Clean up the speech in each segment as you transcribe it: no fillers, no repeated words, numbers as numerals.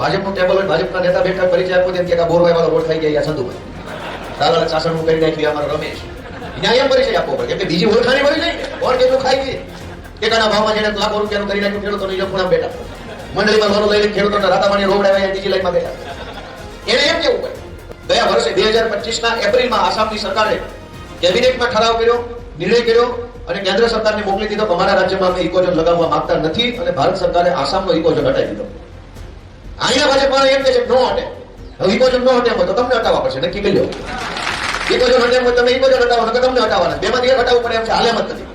ભાજપનું ટેબલ હોય, ભાજપના નેતા બેઠા પરિચય આપો તેમ કે બોરભાઈ વાળો ઓળખાઈ ગયા સંધુભાઈ, તાલા ચાસણનું કરી નાખ્યું અમારો રમેશ, ત્યાં એમ પરિચય આપવો પડે કેમ કે બીજી ઓળખાણી હોય નહીં, કોણ કેટલું ખાઈ ગઈ ટેકાના ભાવમાં જેને લાખો રૂપિયાનું કરી નાખ્યું ખેડૂતોની લખુણા બેઠા, મંડળીમાં લોનો લઈને ખેડૂતોને રાતામાની રોવડાવ્યા બીજી લાઈનમાં બેઠા. એને એમ કેવું પડે ગયા વર્ષે 2025ના એપ્રિલમાં આસામની સરકારે કેબિનેટમાં ઠરાવ કર્યો, નિર્ણય કર્યો અને કેન્દ્ર સરકારને મોકલી દીધો કે અમારા રાજ્યમાં અમે ઇકોઝોન લગાવવા માંગતા નથી અને ભારત સરકારે આસામનો ઇકોઝોન હટાવી દીધો. અહીંયા ભાજપ એમ કે છે નો હટે, હવે ઇકોઝોન નો હટે તો તમને હટાવવા પડશે, નક્કી કરી લો. ઇકોઝોન હટે તમે ઇકોઝોન હટાવો કે તમને હટાવવાના, બેમાંથી એક હટાવવું પડે એમ છે, હાલ એમ જ નથી.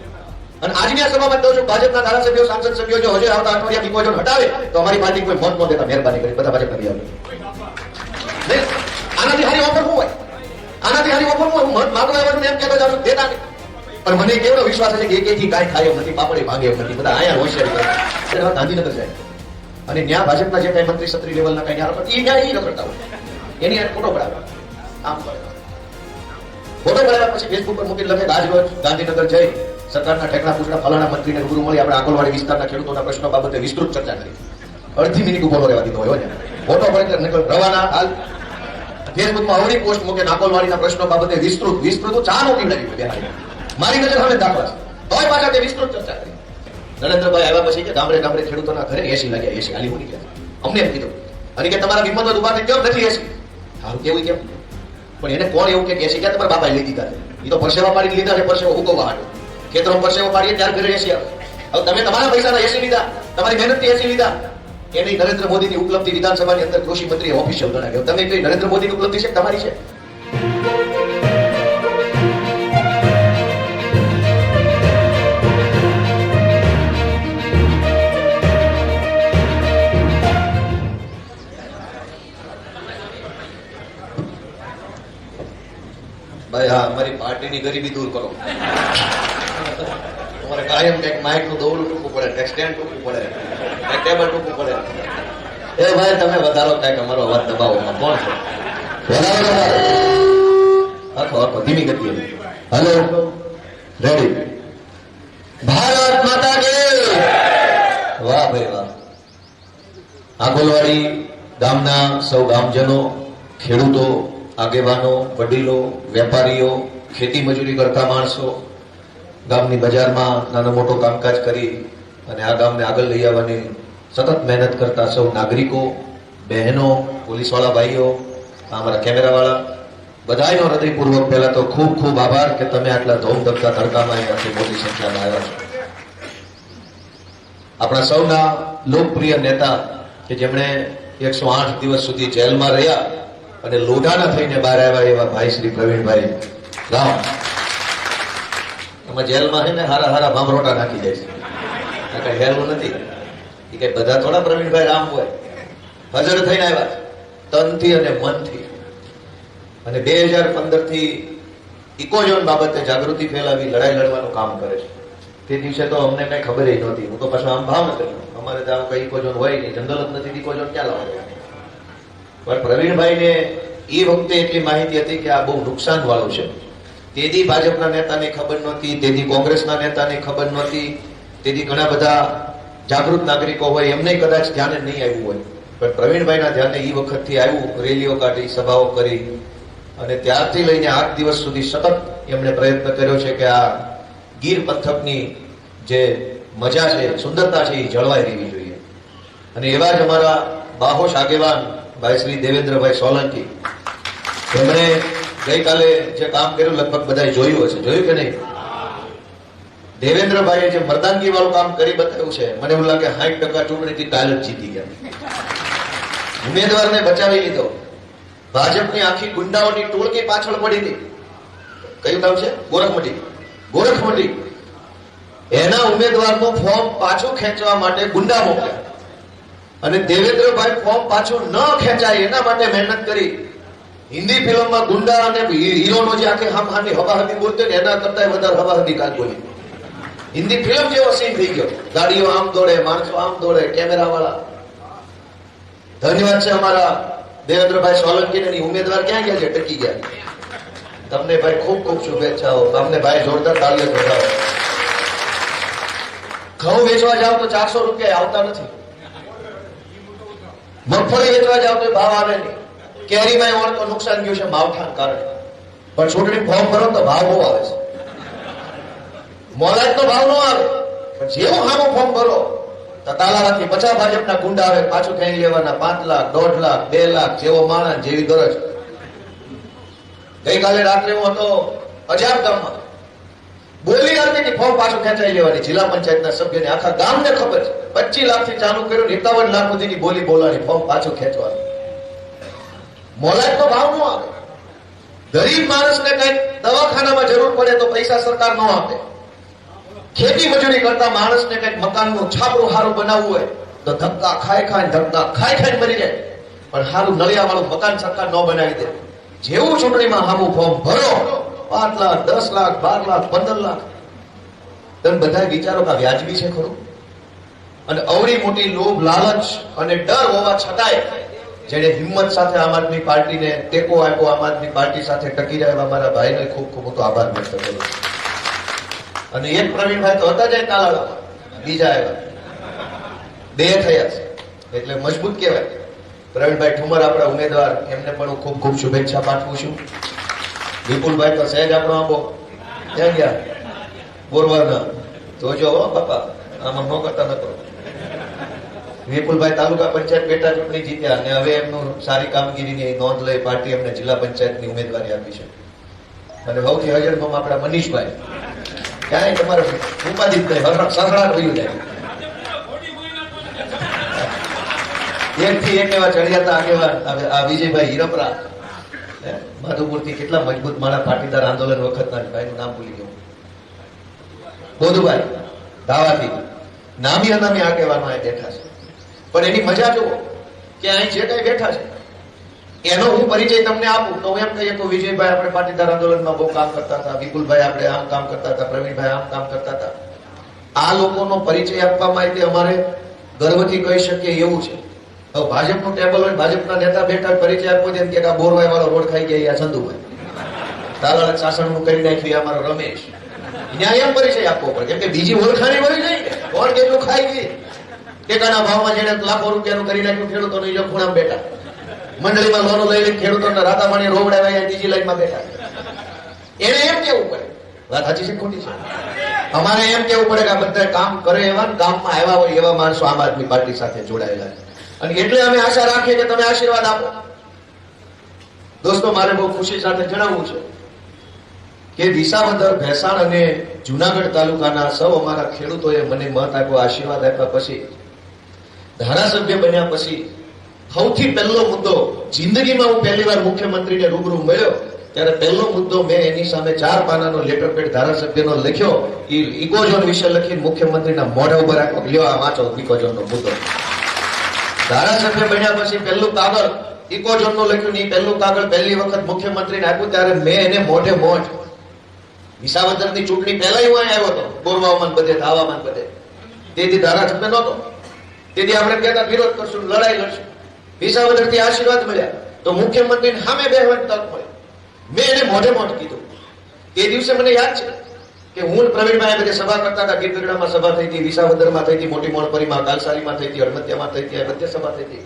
અને આજની આ સભામાં કહું છું ભાજપના ધારાસભ્યો સાંસદ સભ્યો જો હજુ આવતા અઠવાડિયા ઇકોઝોન હટાવે તો અમારી પાર્ટી કોઈ મત ન દેતા, મહેરબાની કરી બધા ભાજપ કરી આવે. આનાથી હારી ઓફર શું હોય? આનાથી હારી ઓફર હું મત માગવા આવ્યો એમ કહેતો જાઉં દેતા નહીં. પણ મને કેવડો વિશ્વાસ છે કે એકેથી કાંઈ થાય એમ નથી, પાપડી ભાગે એમ નથી, બધા અહીંયા હોશિયારી કરે. ગાંધીનગર જાય અને ત્યાં ભાજપના જે કઈ મંત્રી સત્રી લેવલના કઈ રખડતા હોય એની યાર ફોટો પડાવે, આમ કરે ફોટો પડાવ્યા પછી ફેસબુક પર મૂકી લખે આજ રોજ ગાંધીનગર જઈ સરકારના ઠેકડા પૂછડા ફલાણા મંત્રીને રૂબરૂ મળી આપણે આકોલવાડી વિસ્તારના ખેડૂતોના પ્રશ્નો બાબતે વિસ્તૃત ચર્ચા કરી. અડધી મિનિટ ઉભો રહેવા દીધો હોય ને, ફોટો પડે નીકળ રવાના. હાલ ફેસબુકમાં અવળી પોસ્ટ મૂકે આકોલવાડીના પ્રશ્નો બાબતે વિસ્તૃત ચા નો પીવડાવી. મારી નજર સામે દાખલા છે, તોય પાછા તે વિસ્તૃત ચર્ચા કરી. નરેન્દ્રભાઈ આવ્યા પછી કે ગામડે ગામડે ખેડૂતોના ઘરે એસી લાગ્યા, એસી ખાલી મૂકી ગયા. અમને એમ કીધું અને કે તમારા વિમત ઉભા થઈ કેમ નથી એસી? સારું કેવું કેમ? પણ એને કોણ એવું કે એસી ક્યાં તમારા બાપાએ લઈ દીધા છે? એ તો પરસેવા પાડી લીધા છે, પરસેવો હુકવવા હાટો ખેતરો પરસેવો પાડીએ ત્યાર ઘરે એસી આવે. હવે તમે તમારા પૈસાના એસી લીધા, તમારી મહેનતથી એસી લીધા, એની નરેન્દ્ર મોદીની ઉપલબ્ધિ વિધાનસભાની અંદર કૃષિ મંત્રી ઓફિશિયલ ગણાવ્યો. તમે કઈ નરેન્દ્ર મોદીની ઉપલબ્ધિ છે તમારી છે? ભાઈ હા, અમારી પાર્ટીની ગરીબી દૂર કરો. તમારે કાયમ કંઈક માઇક નું દોડું ટૂંકું પડે, કંઈક સ્ટેન્ડ ટૂંકું પડે, કંઈક ટેબલ ટૂંકું પડે. એ ભાઈ તમે વધારો કંઈક અમારો અવાજ દબાવો. કોણ છે? આખો ધીમી ગતિએ. Hello, ready. ભારત માતા કી વાહ ભાઈ વાહ. આકોલવાડી ગામના સૌ ગામજનો, ખેડૂતો, આગેવાનો, વડીલો, વેપારીઓ, ખેતી મજૂરી કરતા માણસો, ગામની બજારમાં નાનો મોટો કામકાજ કરી અને આ ગામને આગળ લઈ આવવાની સતત મહેનત કરતા સૌ નાગરિકો, બહેનો, પોલીસવાળા ભાઈઓ, અમારા કેમેરાવાળા, બધાનો હૃદયપૂર્વક પહેલા તો ખૂબ ખૂબ આભાર કે તમે આટલા ધોમ ધબકા તડકામાં અહીંયાથી મોટી સંખ્યામાં આવ્યા છો. આપણા સૌના લોકપ્રિય નેતા કે જેમણે 108 દિવસ સુધી જેલમાં રહ્યા અને લોઢાના થઈને બહાર આવ્યા એવા ભાઈ શ્રી પ્રવીણભાઈ રામ. એમાં જેલમાં છે ને હારા ભામરોટા નાખી જાય છે, કઈ હેલું નથી. એ કઈ બધા થોડા પ્રવીણભાઈ રામ હોય. હાજર થઈને આવ્યા તનથી અને મનથી. અને 2015 થી ઇકોઝોન બાબતે જાગૃતિ ફેલાવી લડાઈ લડવાનું કામ કરે છે. તે દિવસે તો અમને કઈ ખબર નહોતી. હું તો પાછું આમ ભાવનગર, અમારે ત્યાં કઈ ઇકોઝોન હોય નહીં, જંગલ જ નથી, ઇકોઝોન ક્યાં લાવવા. પણ પ્રવીણભાઈને એ વખતે એટલી માહિતી હતી કે આ બહુ નુકસાન વાળું છે. તેથી ભાજપના નેતાને ખબર નહોતી, તેથી કોંગ્રેસના નેતાને ખબર નહોતી, તેથી ઘણા બધા જાગૃત નાગરિકો હોય એમને કદાચ ધ્યાને નહીં આવ્યું હોય. પણ પ્રવીણભાઈના ધ્યાને એ વખતથી આવ્યું. રેલીઓ કાઢી, સભાઓ કરી અને ત્યારથી લઈને 8 દિવસ સુધી સતત એમણે પ્રયત્ન કર્યો છે કે આ ગીર પંથકની જે મજા છે, સુંદરતા છે, એ જળવાઈ રહેવી જોઈએ. અને એવા જ અમારા બાહોશ આગેવાન ભાઈ શ્રી દેવેન્દ્રભાઈ સોલંકી, એમણે ગઈકાલે જે કામ કર્યું લગભગ બધાએ જોયું હશે. જોયું કે નહીં? દેવેન્દ્રભાઈએ જે મર્દાનગી વાળું કામ કરી બતાવ્યું છે, મને એવું લાગે 60% ચૂંટણીથી કાલ જ જીતી ગયા. ઉમેદવારને બચાવી લીધો. ભાજપની આખી ગુંડાઓની ટોળકી પાછળ પડી હતી. કયું કામ છે? ગોરખમંડી. એના ઉમેદવારનું ફોર્મ પાછું ખેંચવા માટે ગુંડા મોકલ્યા અને દેવેન્દ્રભાઈ ફોર્મ પાછું ન ખેંચાય એના માટે મહેનત કરી. હિન્દી ફિલ્મમાં ગુંડા અને હીરોનો જે આખી હામહાની હવાહદી બોલતો ને એના કરતા વધારે હવાહદી કાલ બોલી. હિન્દી ફિલ્મ જેવો સીન થઈ ગયો. ગાડીઓ આમ દોડે, માણસો આમ દોડે, કેમેરા વાળા. ધન્યવાદ છે અમારા દેવેન્દ્રભાઈ સોલંકી ને. ઉમેદવાર ક્યાં ગયા છે? ટકી ગયા. તમને ભાઈ ખૂબ ખૂબ શુભેચ્છાઓ. તમને ભાઈ જોરદાર તાળીઓ બજાવો. ઘઉં વેચવા જાવ તો 400 રૂપિયા આવતા નથી. મગફળી વેચવા જાવ તો ભાવ આવે નહીં, કેરીમાં વણ તો નુકસાન ગયું છે માવઠાના કારણે, પણ ચૂંટણી ફોર્મ ભરો તો ભાવ બહુ આવે છે. મોલાજ નો ભાવ ન આવે, પણ જેવું હામું ફોર્મ ભરો તો તાલાલાથી 50 ભાજપના ગુંડા આવે, પાછું ખેંચી લેવાના 5 લાખ 1.5 લાખ 2 લાખ, જેવો માણસ જેવી ગરજ. ગઈકાલે રાત્રે હું હતો અજાબ ગામમાં, બોલી આવતી હતી ફોર્મ પાછું ખેંચાઈ લેવાની. જિલ્લા પંચાયતના સભ્યને આખા ગામને ખબર છે, 25 લાખથી ચાલુ કર્યું, 51 લાખ સુધીની બોલી બોલાની, ફોર્મ પાછું ખેંચવાનું. મોલાજ નો ભાવ ન આવે. ગરીબ માણસને કઈક દવાખાનામાં જરૂર પડે તો પૈસા સરકાર ન આપે. ખેતી મજૂરી કરતા માણસને કઈક મકાનનું છાપરું સારું બનાવવું હોય તો ધક્કા ખાઈ મરી જાય, પણ સારું નળિયા વાળું મકાન સરકાર ન બનાવી દે. જેવું ચૂંટણીમાં સામું ફોર્મ ભરો 5 લાખ 10 લાખ 12 લાખ 15 લાખ, તમે બધા વિચારો કે વ્યાજબી છે ખરું? અને અવળી મોટી લોભ લાલચ અને ડર હોવા છતાંય જેને હિંમત સાથે આમ આદમી પાર્ટીને ટેકો આપ્યો, આમ આદમી પાર્ટી સાથે ટકી રહ્યા મારા ભાઈને ખૂબ ખૂબ મોટો આભાર વ્યક્ત કરું. અને એક પ્રવીણભાઈ તો હતા જ તાલાળા, બીજા આવ્યા, 2 થયા છે, એટલે મજબૂત કહેવાય. પ્રવીણભાઈ ઠુમર આપણા ઉમેદવાર, એમને પણ હું ખૂબ ખૂબ શુભેચ્છા પાઠવું છું. વિપુલભાઈ તો સહેજ આપણો આંબો ક્યાં ગયા બોરવાના, જોજો હો બાપા, આમાં ન કરતા ન કરો. વિપુલભાઈ તાલુકા પંચાયત પેટા ચૂંટણી જીત્યા અને હવે એમનું સારી કામગીરીની નોંધ લઈ પાર્ટી એમને જિલ્લા પંચાયતની ઉમેદવારી આપી છે. અને સૌથી હજરમાં આપણા મનીષભાઈ, ક્યાંય તમારે ઉપાધિ જ નહીં, સસડા થયું જાય. એકથી એક એવા ચડિયાતા આગેવાન આ વિજયભાઈ હિરપરા, માધુપુરથી કેટલા મજબૂત મારા પાટીદાર આંદોલન વખતના, ભાઈનું નામ ભૂલી ગયો, બોધુભાઈ ધાવાથી, નામી અનામી આગેવાનો અહીં બેઠા છે. પણ એની મજા જુઓ કે અહીં જે કઈ બેઠા છે એનો હું પરિચય તમને આપું તો હું એમ કહીએ તો વિજયભાઈ આપણે પાટીદાર આંદોલનમાં બહુ કામ કરતા હતા, વિપુલભાઈ આપણે આમ કામ કરતા હતા, પ્રવીણભાઈ આમ કામ કરતા હતા. આ લોકોનો પરિચય આપવામાં તે અમારે ગર્વથી કહી શકીએ એવું છે. હવે ભાજપનું ટેબલ હોય, ભાજપના નેતા બેઠા પરિચય આપવો છે કે આ બોરવાઈ વાળો રોડ ખાઈ ગયા ચંદુભાઈ, તાલાળા સાસણનું કરી નાખ્યું અમારો રમેશ, ત્યાં એમ પરિચય આપવો પડે, કેમ કે બીજી ઓળખાણી મળી જાય ને, કોણ કેટલું ખાઈ ગઈ. ટેકાના ભાવમાં જેને લાખો રૂપિયાનું કરી નાખ્યું ખેડૂતોને એ ખૂણામાં બેઠા, મંડળીમાં લોનો લઈ લઈને ખેડૂતોને રાતામાણી રોવડાવ્યા બીજી લાઈનમાં બેઠા. એને એમ કેવું પડે, વાત સાચી છે ખોટી છે? અમારે એમ કેવું પડે કે આ બધા કામ કરે એવા, કામમાં આવ્યા હોય એવા માણસો આમ આદમી પાર્ટી સાથે જોડાયેલા છે. અને એટલે અમે આશા રાખીએ કે તમે આશીર્વાદ આપો. દોસ્તો, મારે બહુ ખુશી સાથે જણાવવું છે કે વિસાવદર, ભેસાણ અને જુનાગઢ તાલુકાના સૌ અમારા ખેડૂતોએ મને મત આપ્યો, આશીર્વાદ આપ્યા પછી, ધારાસભ્ય બન્યા પછી સૌથી પહેલો મુદ્દો, જિંદગીમાં હું પહેલી વાર મુખ્યમંત્રીને રૂબરૂ મળ્યો ત્યારે પહેલો મુદ્દો મેં એની સામે 4 પાનાનો લેટર પેડ ધારાસભ્યનો લખ્યો, ઇકોઝોન વિશે લખીને મુખ્યમંત્રીના મોઢા ઉપર આપ્યો, લ્યો આ વાંચો ઇકોઝોનનો મુદ્દો. ધારાસભ્ય બન્યા પછી પહેલું કાગળ ઇકોઝોનનું લખ્યું ને પહેલું કાગળ પહેલી વખત મુખ્યમંત્રીને આપ્યું ત્યારે મેં એને મોઢે મોઢ, વિસાવદરની ચૂંટણી પહેલા હું આવ્યો હતો, બોરવાવામાં બધે ધાવામાં બધે, તેથી ધારાસભ્ય નહોતો, તેથી આપણે કહેતા વિરોધ કરશું, લડાઈ લડશું. વિસાવદરથી આશીર્વાદ મળ્યા તો મુખ્યમંત્રીને સામે બેસવાની તક મળી. મેં એને મોઢે મોઢ કીધું. તે દિવસે મને યાદ છે કે હું પ્રવીણભાઈ બધે સભા કરતા હતા, ગીરગઢડામાં સભા થઈ હતી, વિસાવદરમાં થઈ હતી, મોટી મોણપરીમાં, કાલસારીમાં થઈ હતી, હળમતિયામાં થઈ હતી, બધે સભા થઈ હતી.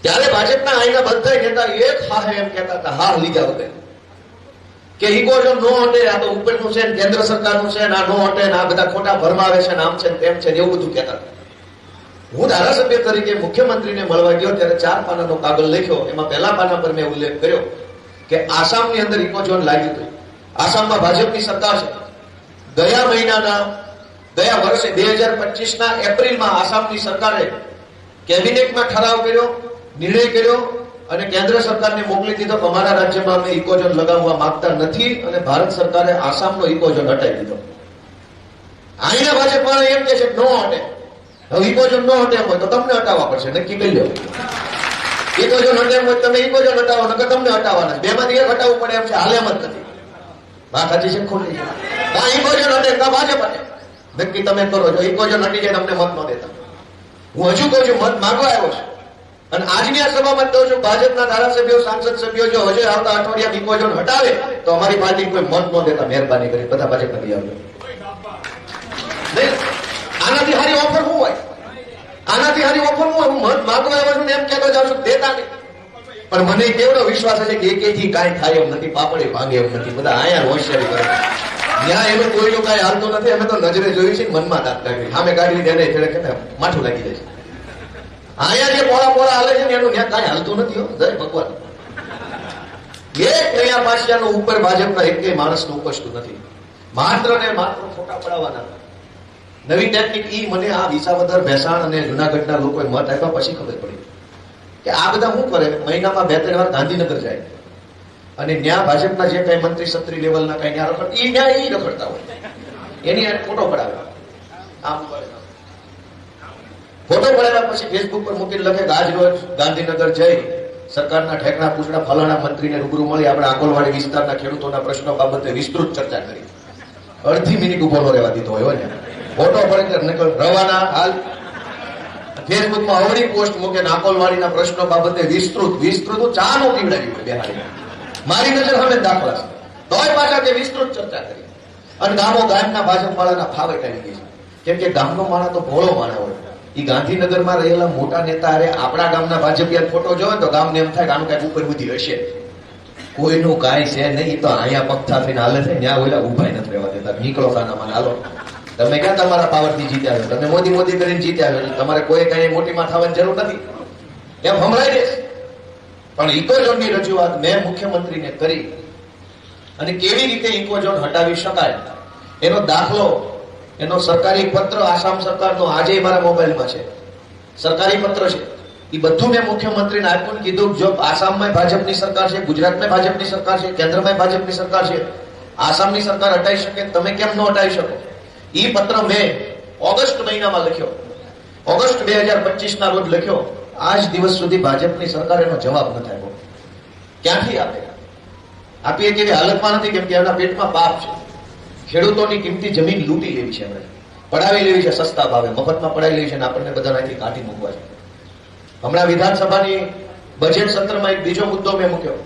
ત્યારે ભાજપના અહીંના બધા નેતા એક હા એમ કહેતા હતા, હા લીધા વગર, કે ઇકોઝોન નો હટે, આ તો ઉપરનું છે, કેન્દ્ર સરકારનું છે, આ નો હટે, આ બધા ખોટા ભરમાવે છે, આમ છે તેમ છે, એવું બધું કહેતા હતા. હું ધારાસભ્ય તરીકે મુખ્યમંત્રીને મળવા ગયો ત્યારે 4 પાનાનો કાગળ લખ્યો, એમાં પહેલા પાના પર મેં ઉલ્લેખ કર્યો કે આસામની અંદર ઇકોઝોન લાગ્યું હતું. આસામમાં ભાજપની સરકાર છે. ગયા વર્ષે 2025ના એપ્રિલમાં આસામની સરકારે કેબિનેટમાં ઠરાવ કર્યો, નિર્ણય કર્યો અને કેન્દ્ર સરકારને મોકલી દીધો કે અમારા રાજ્યમાં અમે ઇકોઝોન લગાવવા માંગતા નથી, અને ભારત સરકારે આસામનો ઇકોઝોન હટાવી દીધો. અહીંના ભાજપવાળા એમ કે છે નો હટે. હવે ઇકોઝોન નો હટે હોય તો તમને હટાવવા પડશે, નક્કી કરી લો. ઇકોઝોન હટે હોય તમે ઇકોઝોન હટાવો, નકર તમને હટાવવાના. બેમાંથી એક હટાવવું પડે એમ છે, હાલ એમ જ નથી. વાત સાચી છે ખોટી? કા ઇકોઝોન હટે કા ભાજપ હટે, નક્કી તમે કરો. જો ઇકોઝોન હટી જાય તમને મત ન દેતા. હું હજુ કહું છું, મત માંગવા આવ્યો છું. અને આજની આ સભામાં કહું છું, ભાજપના ધારાસભ્યો, સાંસદ સભ્યો જો હજુ આવતા અઠવાડિયા ઇકોઝોન હટાવે તો અમારી પાર્ટી કોઈ મત ન દેતા. મહેરબાની કરી બધા ભાજપ નથી આવજો. આનાથી સારી ઓફર શું હોય? આનાથી હારી ઓફર હું મત માગવા આવ્યો છું ને એમ કહેતો જાઉં છું, દેતા નહીં. પણ મને કેવડો વિશ્વાસ છે કે એકેથી કાંઈ થાય એમ નથી, પાપડે ભાગે એમ નથી. બધા આયા હોશિયારી કરે, ત્યાં એનું કોઈનું કાંઈ હાલતું નથી. અમે તો નજરે જોયું છે, મનમાં દાંત કાઢી સામે કાઢી લીધે એને કે માઠું લાગી જાય છે. આયા જે પોળા પોળા હાલે છે ને એનું ત્યાં કાંઈ હાલતું નથી. જય ભગવાન. એક નયા પાસિયાનું ઉપર ભાજપના એક માણસનું ઉપજતું નથી. માત્ર ને માત્ર ફોટા પડાવવાના. નવી ટેકનિક ઈ મને આ વિસાવદર, ભેસાણ અને જુનાગઢના લોકોએ મત આપ્યા પછી ખબર પડી કે આ બધા શું કરે, મહિનામાં 2-3 વાર ગાંધીનગર જાય અને ન્યા ભાજપના જે કઈ મંત્રી સત્રી લેવલના કઈ ન્યા રખડ ઈ ન્યા ઈ રખડતા હોય, એની ફોટો પડાવે. આમ ફોટો પડાવ્યા પછી ફેસબુક પર મૂકીને લખે કે આજ રોજ ગાંધીનગર જઈ સરકારના ઠેકડા પૂછડા ફલાણા મંત્રીને રૂબરૂ મળી આપણે આકોલવાડી વિસ્તારના ખેડૂતોના પ્રશ્નો બાબતે વિસ્તૃત ચર્ચા કરી. અડધી મિનિટ ઉભો ન રહેવા દીધો હોય ને, ફોટો પડે રવાના. હાલ ફેસબુકમાં અવળી પોસ્ટ મૂકે આકોલવાડીના પ્રશ્નો બાબતે વિસ્તૃત ચા નો પીવડાવી બેહાડી. મારી નજર હવે દાખલા છે, તોય પાછા કે વિસ્તૃત ચર્ચા કરી. અને ગામના ભાજપ વાળાના ફાવે કરી ગઈ છે. કેમ કે ગામનો માણસ તો ભોળો માણસ હોય. એ ગાંધીનગરમાં રહેલા મોટા નેતા અરે આપણા ગામના ભાજપિયા ફોટો જોવે તો ગામને એમ થાય કે આનું કઈક ઉપર બુદ્ધિ હશે. કોઈનું કાંઈ છે નહીં, તો અહીંયા પગથા થઈને હાલે છે, ત્યાં ઓલા ઉભા નથી રહેવા દેતા. નીકળો સાનામાં હાલો. તમે ક્યાં તમારા પાવરથી જીત્યા છો? તમે મોદી કરીને જીત્યા છો, એટલે તમારે કોઈ કઈ મોટીમાં થવાની જરૂર નથી, એમ હમણાં દેશ. પણ ઇકોઝોનની રજૂઆત મેં મુખ્યમંત્રીને કરી અને કેવી રીતે ઇકોઝોન હટાવી શકાય એનો દાખલો, એનો સરકારી પત્ર આસામ સરકારનો આજે મારા મોબાઈલમાં છે. સરકારી પત્ર છે, એ બધું મેં મુખ્યમંત્રીને આપ્યું. કીધું જો આસામમાં ભાજપની સરકાર છે, ગુજરાતમાં ભાજપની સરકાર છે, કેન્દ્રમાં ભાજપની સરકાર છે, આસામની સરકાર હટાવી શકે, તમે કેમ ન હટાવી શકો? એ પત્ર મેં ઓગસ્ટ મહિનામાં લખ્યો, ઓગસ્ટ 2025 ના રોજ લખ્યો. આજ દિવસ સુધી ભાજપની સરકાર એનો જવાબ નથી આપ્યો. ક્યાંથી આપે? આપીએ કેવી હાલતમાં નથી, કેમ કે એના પેટમાં પાપ છે. ખેડૂતોની કિંમતી જમીન લૂંટી લેવી છે, એમણે પડાવી લેવી છે, સસ્તા ભાવે મફતમાં પડાવી લેવી છે અને આપણને બધાને અહીંથી કાઢી મૂકવા છે. હમણાં વિધાનસભાની બજેટ સત્રમાં એક બીજો મુદ્દો મેં મૂક્યો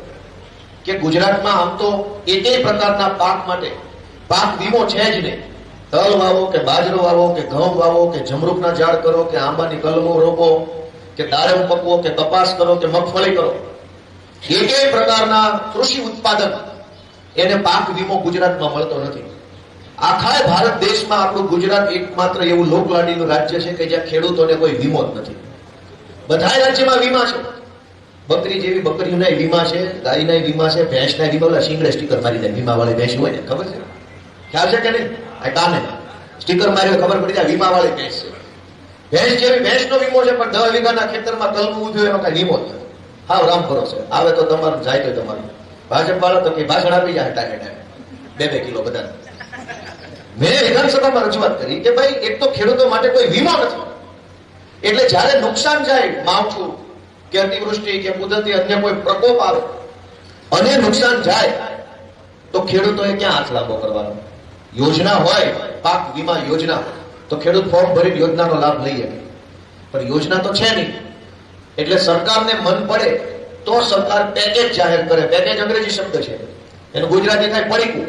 કે ગુજરાતમાં આમ તો એકેય પ્રકારના પાક માટે પાક વીમો છે જ નહીં. તલ વાવો કે બાજરો વાવો કે ઘઉં વાવો કે જમરૂકના ઝાડ કરો કે આંબાની કલમો રોપો કે દાડમ પકવો કે કપાસ કરો કે મગફળી કરો, એકેય પ્રકારના કૃષિ ઉત્પાદન એને પાક વીમો ગુજરાતમાં મળતો નથી. આખા ભારત દેશમાં આપણું ગુજરાત એકમાત્ર એવું લોકલાડીનું રાજ્ય છે કે જ્યાં ખેડૂતોને કોઈ વીમો જ નથી. બધા રાજ્યમાં વીમા છે. બકરી જેવી બકરીઓના વીમા છે, ગાયના વીમા છે, ભેંસના વીમા. શીંગડે સ્ટીકર મારી જાય વીમા વાળી ભેંસ હોય ને, ખબર છે? ખ્યાલ છે કે નહીં? આ કાને સ્ટીકર માર્યો ખબર પડી જાય વીમા વાળી ભેંસ છે. ભેંસ જેવી ભેંસનો વીમો છે, પણ 10 વીઘાના ખેતરમાં કલમું ઉધ્યું એનો કઈ વીમો નથી. હાવ રામ ભરોસે આવે તો તમારું જાય તો તમારું. ભાજપ વાળા તો કઈ ભાષણ આપી જાય ટાઈમે ટાઈમે 2-2 કિલો બધા. મેં વિધાનસભામાં રજૂઆત કરી કે ભાઈ એક તો ખેડૂતો માટે કોઈ વીમો નથી, એટલે જયારે નુકસાન જાય, માવઠું કે અતિવૃષ્ટિ કે કુદરતી અન્ય કોઈ પ્રકોપ આવે અને નુકસાન જાય તો ખેડૂતોએ ક્યાં હાથ લાંબો કરવાનો? યોજના હોય, પાક વીમા યોજના, તો ખેડૂત ફોર્મ ભરીને યોજનાનો લાભ લઈ શકે. પણ યોજના તો છે નહીં. એટલે સરકારને મન પડે તો સરકાર પેકેજ જાહેર કરે. પેકેજ અંગ્રેજી શબ્દ છે, એનું ગુજરાતી થાય પડીકું.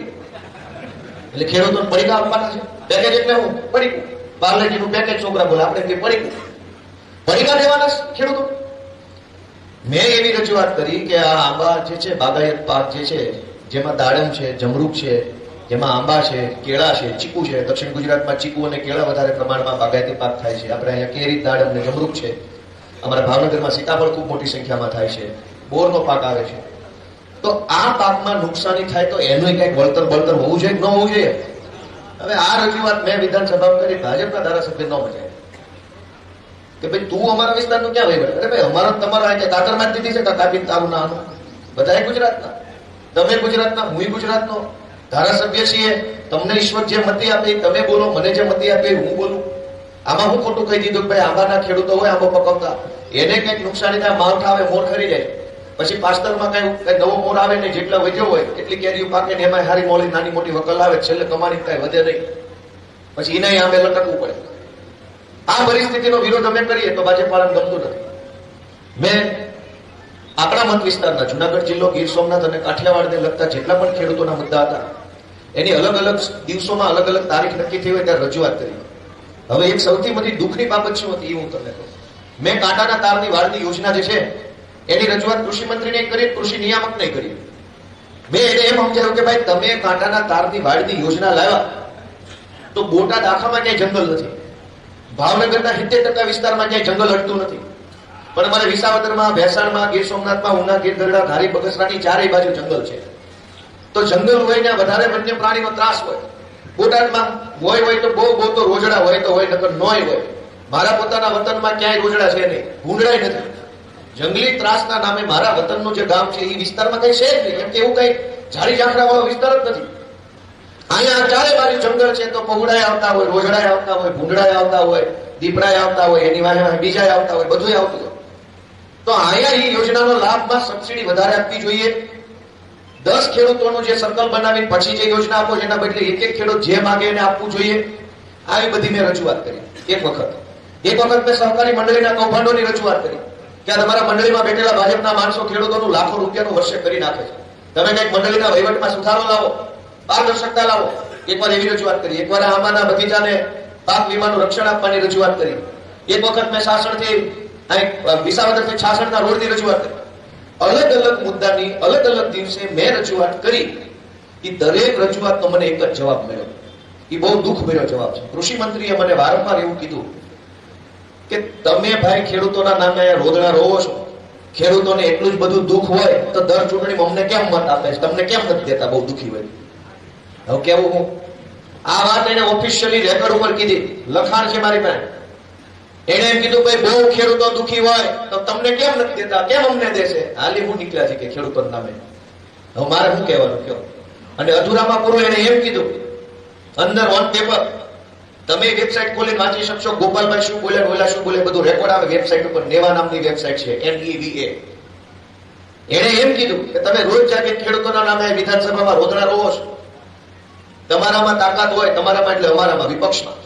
એટલે ખેડૂતોને પડીકા આપવાના છે. પેકેજ એટલે હું પડીકું, પાર્લેજીનું પેકેજ છોકરા બોલે, આપણે કે પડીકું, પડીકા દેવાના ખેડૂતો. મેં એવી રજૂઆત કરી કે આ આંબા જે છે, બાગાયત પાક જે છે, જેમાં દાડમ છે, જમરૂક છે, જેમાં આંબા છે, કેળા છે, ચીકુ છે. દક્ષિણ ગુજરાતમાં ચીકુ અને કેળા વધારે પ્રમાણમાં બાગાયતી પાક થાય છે. આપણે અહીંયા કેરી, દાડમ અને જમરૂક છે. અમારા ભાવનગરમાં સીતાફળ ખૂબ મોટી સંખ્યામાં થાય છે. બોરનો પાક આવે છે. તો આ પાકમાં નુકસાની થાય તો એનું કઈક વળતર હોવું જોઈએ કે ન હોવું જોઈએ? હવે આ રજૂઆત મેં વિધાનસભામાં કરી. ભાજપના ધારાસભ્ય ન મજાય કે ભાઈ તું અમારા વિસ્તારનું ક્યાં વહીવટ? અરે ભાઈ અમારો તમારો અહીંયા કાતરમાં દીધી છે કાપી તારું નાનું. બધા ગુજરાતના, તમે ગુજરાતના, હું ગુજરાતનો ધારાસભ્ય છીએ. તમને ઈશ્વર જે મતી આપે તમે બોલો, મને જે મતી આપે હું બોલું. આમાં હું ખોટું કહી દીધું ભાઈ આંબાના ખેડૂતો હોય આંબો પકવતા, એને કઈક નુકસાની થાય, માવઠા આવે, મોર ખરી જાય, પછી પાસ્તરમાં કઈ નવો મોર આવે ને, જેટલા વધ્યો હોય એટલી કેરીઓ પાકે ને એમાં હારી મોળી નાની મોટી વકલ આવે, છેલ્લે કમાણી કઈ વધે નહીં, પછી એને આંબે લટકવું પડે. આ પરિસ્થિતિનો વિરોધ અમે કરીએ તો ભાજપ વાળાને ગમતું નથી. મેં આપણા મત વિસ્તારના જુનાગઢ જિલ્લો, ગીર સોમનાથ અને કાઠિયાવાડને લગતા જેટલા પણ ખેડૂતોના મુદ્દા હતા એની અલગ અલગ દિવસોમાં અલગ અલગ તારીખ નક્કી થઈ હોય ત્યારે રજૂઆત કરી. હવે એક સૌથી મોટી દુઃખની બાબત શું હતી એ હું તમને કહું. મેં કાંટાના તારની વાળની યોજના જે છે એની રજૂઆત કૃષિ મંત્રીને કરી, કૃષિ નિયામકને કરી. મેં એને એમ સમજાવ્યું કે ભાઈ તમે કાંટાના તારની વાળની યોજના લાવ્યા તો બોટાદ આખામાં ક્યાંય જંગલ નથી, ભાવનગરના 70% વિસ્તારમાં ક્યાંય જંગલ હટતું નથી, પણ અમારે વિસાવદરમાં, ભેસાણમાં, ગીર સોમનાથમાં, ઉના, ગીર ગઢડા, ધારી, બગસરાની ચારેય બાજુ જંગલ છે. તો જંગલ હોય ને વધારે વન્ય પ્રાણીનો ત્રાસ હોય. બોટાદમાં હોય તો બહુ તો રોજડા હોય તો હોય, નકર નોય હોય. મારા પોતાના વતનમાં ક્યાંય રોજડા છે નહીં, ભૂંડળાય નથી. જંગલી ત્રાસના નામે મારા વતનનું જે ગામ છે એ વિસ્તારમાં કઈ છે જ નહીં, કેમ કે એવું કઈ ઝાડી ઝાંખરા વાળો વિસ્તાર જ નથી. અહીંયા ચારે બાજુ જંગલ છે તો પહોળાય આવતા હોય, રોજડાય આવતા હોય, ભૂંડળાય આવતા હોય, દીપડાય આવતા હોય, એની વાહે બીજાય આવતા હોય, બધું આવતું હોય. તો અહીંયા એ યોજનાનો લાભમાં સબસિડી વધારે આપવી જોઈએ. 10 ખેડૂતોનું જે સર્કલ બનાવીને પછી જે યોજના આપો એના બદલે એક ખેડૂત જે માંગે એને આપવું જોઈએ. આવી બધી મેં રજૂઆત કરી. એક વખત મેં સહકારી મંડળીના કૌભાંડોની રજૂઆત કરી કે તમારા મંડળીમાં બેઠેલા ભાજપના માણસો ખેડૂતોનું લાખો રૂપિયાનું વર્ષે કરી નાખે છે, તમે કઈક મંડળીના વહીવટમાં સુધારો લાવો, પારદર્શકતા લાવો. એકવાર એવી રજૂઆત કરી. એકવાર આંબાના બગીચાને પાક વીમાનું રક્ષણ આપવાની રજૂઆત કરી. એક વખત મેં સાસણથી વિસાવદરથી છાસણના રોડની રજૂઆત કરી. અલગ અલગ મુદ્દાની અલગ અલગ દિવસે મેં રજૂઆત કરી. એ દરેક રજૂઆતનો મને એક જ જવાબ મળ્યો. એ બહુ દુઃખ ભર્યો જવાબ છે. કૃષિ મંત્રીએ મને વારંવાર એવું કીધું કે તમે ભાઈ ખેડૂતોના નામે રોદણા રોવો છો, ખેડૂતોને એટલું જ બધું દુઃખ હોય તો દર ચૂંટણીમાં અમને કેમ મત આપે છે, તમને કેમ નથી દેતા બહુ દુઃખી હોય. હવે કેવું હું આ વાત એને ઓફિશિયલી રેકોર્ડ ઉપર કીધી, લખાણ છે મારી પાસે. એને એમ કીધું ભાઈ બહુ ખેડૂતો દુઃખી હોય તો તમને કેમ નથી દેતા, કેમ અમને દેશે. હાલી હું નીકળ્યા છે કે ખેડૂતોના નામે. હવે મારે શું કહેવાનું કયો. અને અધૂરામાં પૂરું એને એમ કીધું અંદર ઓન પેપર તમે વેબસાઇટ ખોલી વાંચી શકશો. ગોપાલભાઈ શું બોલે, ઓલા શું બોલે, બધું રેકોર્ડ આવે વેબસાઇટ ઉપર. નેવા નામની વેબસાઇટ છે, NEVA. એને એમ કીધું કે તમે રોજ જાગે ખેડૂતોના નામે વિધાનસભામાં રોદણા રોવો છો. તમારામાં તાકાત હોય, તમારામાં એટલે અમારામાં, વિપક્ષમાં.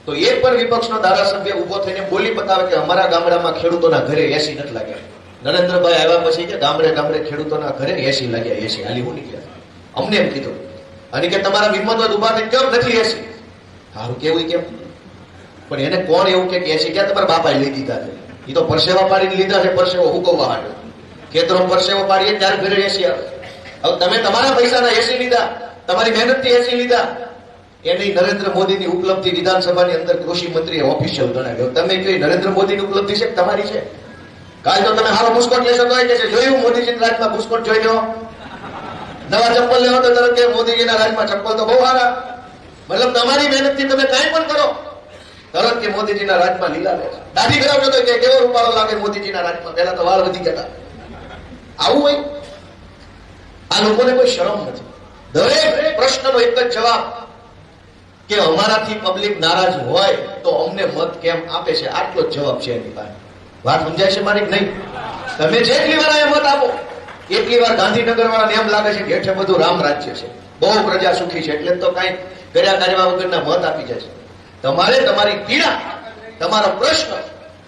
તો એક પણ વિપક્ષનો ધારાસભ્ય ઉભો થઈને બોલી બતાવે કે અમારા ગામડામાં ખેડૂતોના ઘરે એસી નથી લાગ્યા. નરેન્દ્રભાઈ આવ્યા પછી કે ગામડે ગામડે ખેડૂતોના ઘરે એસી લાગ્યા. એસી હાલી હું નીકળ્યા. અમને એમ કીધું અને કે તમારા વિમતવાદ ઉભા થઈ કેમ નથી એસી. સારું કેવું કેમ, પણ એને કોણ એવું કે એસી ક્યાં તમારા બાપાએ લઈ દીધા છે. એ તો પરસેવા પાડીને લીધા છે, પરસેવો હુકવવા હાટે. ખેતરો પરસેવો પાડીએ ત્યારે ઘરે એસી આવે. હવે તમે તમારા પૈસાના એસી લીધા, તમારી મહેનતથી એસી લીધા. એની નરેન્દ્ર મોદીની ઉપલબ્ધિ વિધાનસભાની અંદર કૃષિ મંત્રીએ ઓફિશિયલ ગણાવ્યો. તમે કઈ નરેન્દ્ર મોદીની ઉપલબ્ધિ છે તમારી છે? કાલ તો તમે હારો બુસ્કોટ લેશો તો કે છે જોયું મોદીજીના રાજમાં બુસ્કોટ જોઈ લો. નવા ચપ્પલ લેવો તો તરત કે મોદીજીના રાજમાં ચપ્પલ તો બહુ સારા. મતલબ તમારી મહેનતથી તમે કાંઈ પણ કરો તરત કે મોદીજીના રાજમાં લીલા લે. દાઢી કરાવજો તો કે કેવો રૂપાળો લાગે મોદીજીના રાજમાં. પહેલા તો વાળ વધી ગયા. આવું હોય? આ લોકોને કોઈ શરમ નથી. દરેક પ્રશ્નનો એક જ જવાબ કે અમારાથી પબ્લિક નારાજ હોય તો અમને મત કેમ આપે છે, આટલો જ જવાબ છે એની પાસે. વાત સમજાય છે મારી? નહીં. તમે જેટલી વાર એ મત આપો એટલી વાર ગાંધીનગર વાળાને એમ લાગે છે કે હેઠે બધું રામ રાજ્ય છે, બહુ પ્રજા સુખી છે, એટલે તો કઈ કર્યા કાર્યવા વગરના મત આપી જાય છે. તમારે તમારી પીડા, તમારો પ્રશ્ન,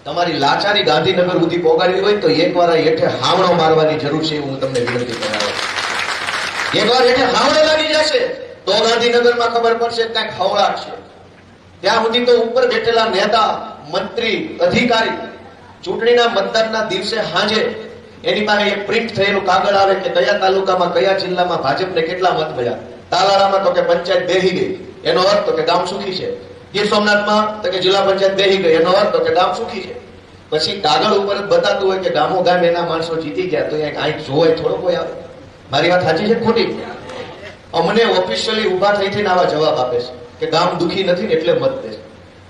તમારી લાચારી ગાંધીનગર સુધી પહોંચાડવી હોય તો એકવાર હેઠે હાવણો મારવાની જરૂર છે. હું તમને વિનંતી કરાવું. એકવાર હેઠે હાવણો લાગી જશે તો ગાંધીનગરમાં ખબર પડશે ક્યાંક ખવડાટ છે. ત્યાં સુધી તો ઉપર બેઠેલા નેતા, મંત્રી, અધિકારી ચૂંટણીના મતદાનના દિવસે સાંજે એની પાસે એક પ્રિન્ટ થયેલું કાગળ આવે કે કયા તાલુકામાં કયા જિલ્લામાં ભાજપને કેટલા મત મળ્યા. તાલાળામાં તો કે પંચાયત બેહી ગઈ, એનો અર્થ તો કે ગામ સુખી છે. ગીર સોમનાથમાં તો કે જિલ્લા પંચાયત બેહી ગઈ, એનો અર્થ તો કે ગામ સુખી છે. પછી કાગળ ઉપર બતાતું હોય કે ગામો ગામ એના માણસો જીતી ગયા, તો અહીં જોવાય થોડો કોઈ આવે. મારી વાત સાચી છે ખોટી? અમને ઓફિશિયલી ઉભા થઈ થઈને આવા જવાબ આપે છે કે ગામ દુખી નથી ને એટલે મત દે.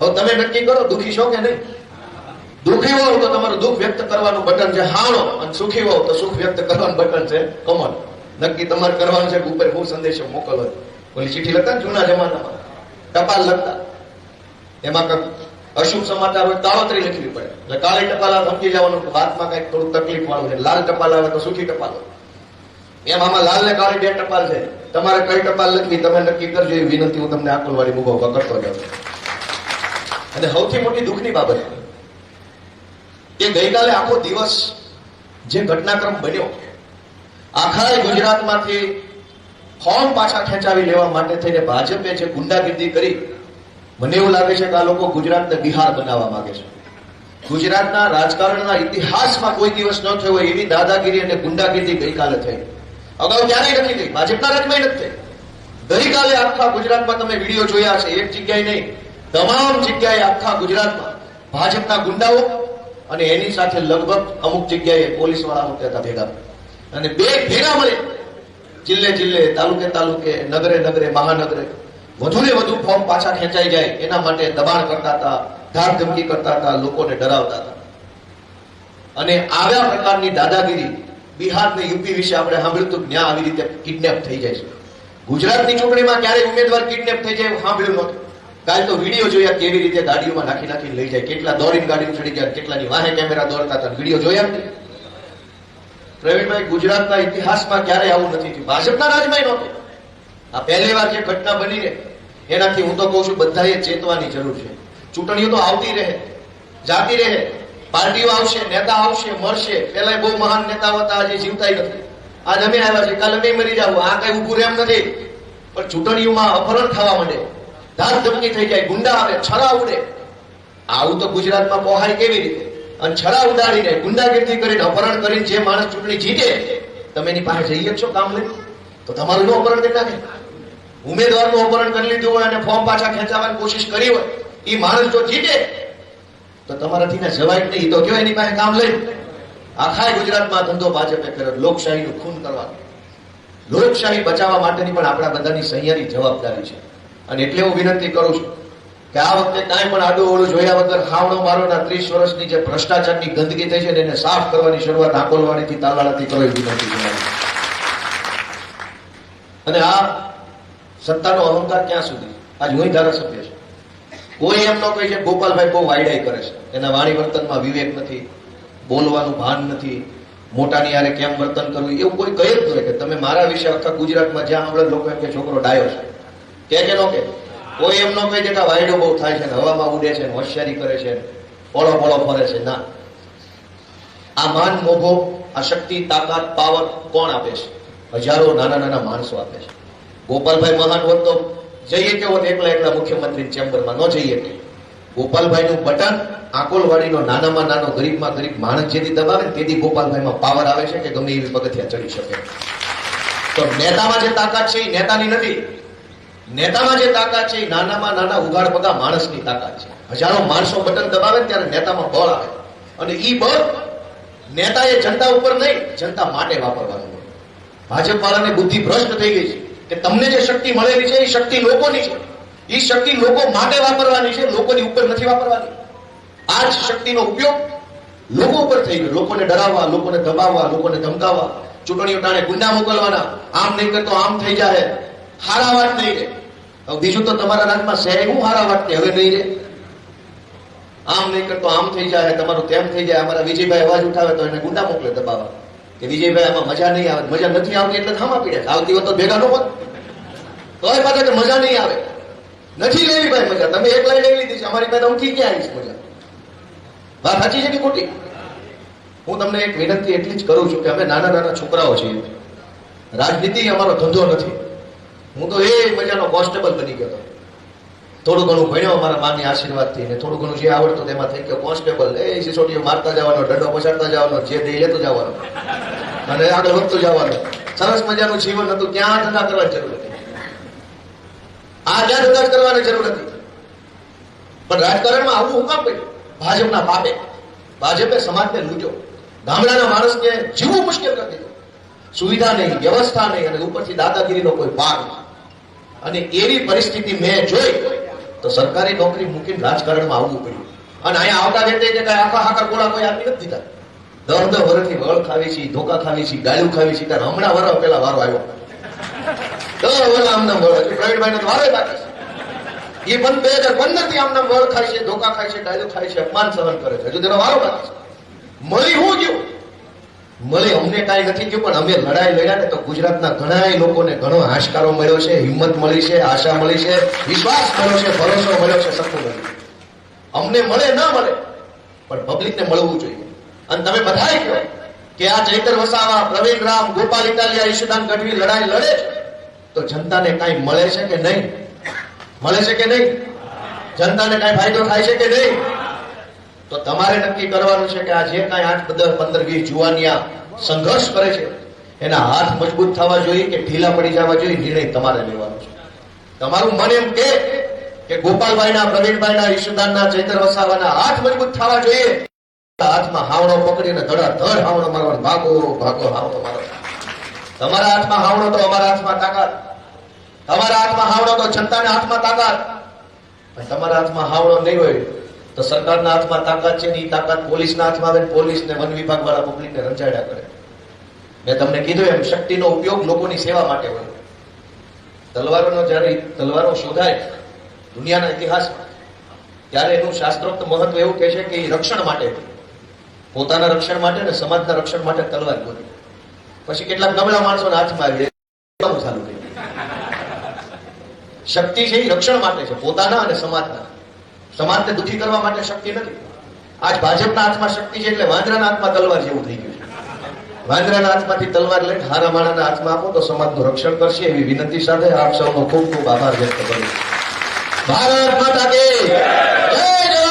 હવે તમે નક્કી કરો દુખી છો કે નહીં. દુખી હોવ તો તમારું દુઃખ વ્યક્ત કરવાનું બટન છે હાણો, અને સુખી હોવ તો સુખ વ્યક્ત કરવાનું બટન છે કમળ. નક્કી તમારે કરવાનું છે ઉપર હું સંદેશો મોકલવો. ઓલી ચિઠ્ઠી લખતા જૂના જમાનામાં ટપાલ લખતા, એમાં કઈક અશુભ સમાચાર હોય તાળોતરી લખવી પડે. એટલે કાળી ટપાલ આવે સમજી જવાનું કે વાતમાં કઈક થોડું તકલીફ વાળું છે. લાલ ટપાલ આવે તો સુખી ટપાલ હોય. એમ આમાં લાલ ને કાળી બે ટપાલ છે. તમારે કઈ ટપાલ લખવી તમે નક્કી કરજો. એ વિનંતી હું તમને આકલવાડી મુભા કરતો જાઉં. અને સૌથી મોટી દુઃખની બાબત કે ગઈકાલે આખો દિવસ જે ઘટનાક્રમ બન્યો, આખા ગુજરાતમાંથી ફોર્મ પાછા ખેંચાવી લેવા માટે થઈને ભાજપે જે ગુંડાગીરી કરી મને એવું લાગે છે કે આ લોકો ગુજરાતને બિહાર બનાવવા માંગે છે. ગુજરાતના રાજકારણના ઇતિહાસમાં કોઈ દિવસ ન થયો હોય એવી દાદાગીરી અને ગુંડાગીરી ગઈકાલે થઈ. અગાઉ ક્યારેય નથી થઈ, ભાજપના રાજમાં નથી થઈ. ગઈકાલે આખા ગુજરાતમાં તમે વિડીયો જોયા છે, એક જગ્યાએ નહીં, તમામ જગ્યાએ આખા ગુજરાતમાં ભાજપના ગુંડાઓ અને એની સાથે લગભગ અમુક જગ્યાએ પોલીસ વાળા હોતા હતા ભેગા, અને બે ભેગા મળે જિલ્લે જિલ્લે, તાલુકે તાલુકે, નગરે નગરે, મહાનગરે વધુ ને વધુ ફોર્મ પાછા ખેંચાઈ જાય એના માટે દબાણ કરતા હતા, ધાક ધમકી કરતા હતા, લોકોને ડરાવતા હતા. અને આવા પ્રકારની દાદાગીરી બિહાર ને યુપી વિશે આપણે સાંભળ્યું તો ત્યાં આવી રીતે કિડનેપ થઈ જાય છે. ગુજરાતની ચૂંટણીમાં ક્યારેય ઉમેદવાર કિડનેપ થઈ જાય સાંભળ્યું નહોતું. કાલ તો વિડીયો જોયા કેવી રીતે ગાડીઓમાં નાખી નાખીને લઈ જાય, કેટલા દોડીને ગાડીમાં ચડી ગયા, કેટલાની વાહે કેમેરા દોડતા હતા, વિડીયો જોયા નથી. પ્રવીણભાઈ, ગુજરાતના ઇતિહાસમાં ક્યારેય આવું નથી થયું, ભાજપના રાજમાં નહોતું. આ પહેલી વાર જે ઘટના બની ને એનાથી હું તો કહું છું બધાએ ચેતવાની જરૂર છે. ચૂંટણીઓ તો આવતી રહે, જાતી રહે, પાર્ટીઓ આવશે, નેતા આવશે, મળશે. પેલા બહુ મહાન નેતાઓ હતા, આજે જીવતા નથી. આજ અમે આવ્યા છે, કાલે અમે મરી જાવ, આ કઈ ઉભું એમ નથી. પણ ચૂંટણીઓમાં અપહરણ થવા માંડે, ધાક ધમકી થઈ જાય, ગુંડા આવે, છરા ઉડે. આવું તો ગુજરાતમાં પોહાય કેવી રીતે? અને છરા ઉડાડીને ગુંડાગીરી કરીને અપહરણ કરીને જે માણસ ચૂંટણી જીતે, તમે એની પાસે જઈએ છો કામ લઈ તો તમારું નું અપહરણ કરી નાખે. ઉમેદવારનું અપહરણ કરી લીધું હોય અને ફોર્મ પાછા ખેંચાવવાની કોશિશ કરી હોય, એ માણસ જો જીતે તો તમારાથી ને જવાય નહીં. તો કયો એની પાસે કામ લઈ. આખા ગુજરાતમાં ધંધો ભાજપે કર્યો, લોકશાહીનું ખૂન કરવાનું. લોકશાહી બચાવવા માટેની પણ આપણા બધાની સહિયારી જવાબદારી છે. અને એટલે હું વિનંતી કરું છું કે આ વખતે કાંઈ પણ આડું ઓળું જોયા વગર હાવણો મારોના 30 વર્ષની જે ભ્રષ્ટાચારની ગંદકી થઈ છે એને સાફ કરવાની શરૂઆત આકોલવાડીથી તાલાળાથી કરો એવી વિનંતી છે. અને આ સત્તાનો અહંકાર ક્યાં સુધી? આજ હું ધારાસભ્ય છે, કોઈ એમ ન કહે છે ગોપાલભાઈ બહુ વાયડાઈ કરે છે, એના વાણી વર્તનમાં વિવેક નથી, બોલવાનું ભાન નથી, મોટાની યારે કેમ વર્તન કરવું એવું કોઈ કહે જ નહીં. કે તમે મારા વિશે આખા ગુજરાતમાં જ્યાં આપણે લોકો એમ કે છોકરો ડાયો છે, કે ન કે કોઈ એમ ન કહે છે કે વાયડો બહુ થાય છે, હવામાં ઉડે છે, હોશિયારી કરે છે, પોળો પોળો ફરે છે. ના, આ માન મોભો, આ શક્તિ, તાકાત, પાવર કોણ આપે છે? હજારો નાના નાના માણસો આપે છે. ગોપાલભાઈ મહાન હોત તો જઈએ કે હોત એકલા એકલા મુખ્યમંત્રી ચેમ્બરમાં? ન જઈએ. કે ગોપાલભાઈનું બટન આકોલવાડીનો નાનામાં નાનો ગરીબમાં ગરીબ માણસ જેથી દબાવે તેથી ગોપાલભાઈમાં પાવર આવે છે કે ગમે એવી પગથિયા ચડી શકે. તો નેતામાં જે તાકાત છે એ નેતાની નથી. નેતામાં જે તાકાત છે એ નાનામાં નાના ઉઘાડ પગા માણસની તાકાત છે. હજારો માણસો બટન દબાવે ત્યારે નેતામાં બળ આવે, અને ઈ બળ નેતાએ જનતા ઉપર નહીં, જનતા માટે વાપરવાનું. ભાજપ વાળાને બુદ્ધિ ભ્રષ્ટ થઈ ગઈ છે કે તમને જે શક્તિ મળેલી છે એ શક્તિ લોકોની છે, એ શક્તિ લોકો માટે વાપરવાની છે, લોકોની ઉપર નથી વાપરવાની. આ જ શક્તિનો ઉપયોગ લોકો ઉપર થઈ ગયો, લોકોને ડરાવવા, લોકોને દબાવવા, લોકોને ધમકાવવા, ચૂંટણીઓ ટાણે ગુંડા મોકલવાના, આમ નહીં કરતો આમ થઈ જાય, હારા વાત નહીં રે. બીજું તો તમારા રાજમાં શહેર હું હારા વાત હવે નહીં રે, આમ નહીં કરતો આમ થઈ જાય, તમારું તેમ થઈ જાય. અમારા વિજયભાઈ અવાજ ઉઠાવે તો એને ગુંડા મોકલે દબાવવા કે વિજયભાઈ આમાં મજા નહીં આવે. મજા નથી આવતી એટલે થામા પીડ્યા, આવતી હોત તો ભેગા ન હોત. તો એ પાછા કે મજા નહીં આવે, નથી લેવી ભાઈ મજા, તમે એકલા લઈ લીધી છે, અમારી પાસે ઉઠી ક્યાં આવીશ મજા? વાત સાચી છે કે ખોટી? હું તમને એક વિનંતી એટલી જ કરું છું કે અમે નાના નાના છોકરાઓ છીએ, રાજનીતિ અમારો ધંધો નથી. હું તો એ મજાનો કોન્સ્ટેબલ બની ગયો હતો, થોડું ઘણું ભણ્યો અમારા માની આશીર્વાદથી, ને થોડું ઘણું જે આવડતું તેમાં થઈ ગયો કોન્સ્ટેબલ. એ સિસોટીઓ મારતા જવાનો, દંડો પછાડતા જવાનો, જે દે લેતો જવાનો અને આગળ વધતું જવાનું. સરસ મજાનું જીવન હતું, ક્યાં ધંધા કરવાની જરૂર હતી, આ ક્યાં ધંધા કરવાની જરૂર હતી. પણ રાજકારણમાં આવું હું કામ કર્યું? ભાજપના પાપે, ભાજપે સમાજને લૂંટ્યો, ગામડાના માણસને જીવવું મુશ્કેલ કરી દીધું, સુવિધા નહીં, વ્યવસ્થા નહીં, અને ઉપરથી દાદાગીરીનો કોઈ ભાગ. અને એવી પરિસ્થિતિ મેં જોઈ તો સરકારી નોકરી મૂકીને રાજકારણમાં આવવું પડ્યું. અને અહીંયા આવતા વ્યક્તિ કે આખા આખા ગોળા કોઈ આપી નથી દીધા. 10 વર્ષથી વળ ખાવી છે, ધોકા ખાવી છે, ગાળું ખાવી છે. ત્યારે હમણાં વર પેલા વારો આવ્યો, 10 વર્ષ આમના વળ પ્રવીણભાઈ તો વારો બાકી છે. એ પણ 2015 થી આમના વળ ખાય છે, ધોકા ખાય છે, ગાળું ખાય છે, અપમાન સહન કરે છે. હજુ તેનો વારો બાકી છે. મળી હું ગયું, મળી અમને કાંઈ નથી ગયું, પણ અમે લડાઈ લડ્યા ને તો ગુજરાતના ઘણા લોકોને ઘણો હાશકારો મળ્યો છે, હિંમત મળી છે, આશા મળી છે, વિશ્વાસ મળ્યો છે, ભરોસો મળ્યો છે, સપનું મળ્યું. અમને મળે ના મળે પણ પબ્લિકને મળવું જોઈએ. અને તમે બધાય કહો કે આ ચૈતર વસાવા, પ્રવીણ રામ, ગોપાલ ઇટાલિયા, ઈશુદાન ગઢવી લડાઈ લડે છે તો જનતાને કાંઈ મળે છે કે નહીં? મળે છે કે નહીં? જનતાને કઈ ફાયદો થાય છે કે નહીં? તો તમારે નક્કી કરવાનું છે કે આ જે કાંઈ 8, 10, 15, 20 જુવાનિયા સંઘર્ષ કરે છે એના હાથ મજબૂત થવા જોઈએ કે ઢીલા પડી જવા જોઈએ, નિર્ણય તમારે લેવાનો છે. તમારું મન એમ કે ગોપાલભાઈના, પ્રવીણભાઈના, ઈશુદાનના, ચૈતર વસાવાના હાથ મજબૂત થવા જોઈએ. હાથમાં હાવણો પકડીને ધડાધડ હાવણો મારવાનો, ભાગો ભાગો હાવણો મારો. તમારા હાથમાં હાવણો તો અમારા હાથમાં તાકાત, તમારા હાથમાં હાવણો તો જનતાના હાથમાં તાકાત. તમારા હાથમાં હાવણો નહીં હોય તો સરકારના હાથમાં તાકાત છે, એ તાકાત પોલીસના હાથમાં આવે, પોલીસ ને વન વિભાગ વાળા પબ્લિકને રંજાડ્યા કરે. મેં તમને કીધું એમ શક્તિનો ઉપયોગ લોકોની સેવા માટે હોય. તલવારો શોધાય દુનિયાના ઇતિહાસમાં ત્યારે એનું શાસ્ત્રોક્ત મહત્વ એવું કહે છે કે એ રક્ષણ માટે, પોતાના રક્ષણ માટે ને સમાજના રક્ષણ માટે તલવાર બોલી. પછી કેટલાક નબળા માણસોના હાથમાં આવી ચાલુ થઈ. શક્તિ છે એ રક્ષણ માટે છે, પોતાના અને સમાજના. સમાજને દુઃખી કરવા માટે શક્તિ નથી. આજ ભાજપના હાથમાં શક્તિ છે એટલે વાંદરાના હાથમાં તલવાર જેવું થઈ ગયું છે. વાંદરાના હાથમાંથી તલવાર લઈને હારા માણાના હાથમાં આપો તો સમાજનું રક્ષણ કરશે એવી વિનંતી સાથે આપ સૌનો ખૂબ ખૂબ આભાર વ્યક્ત કરું. ભારત માતા કી જય.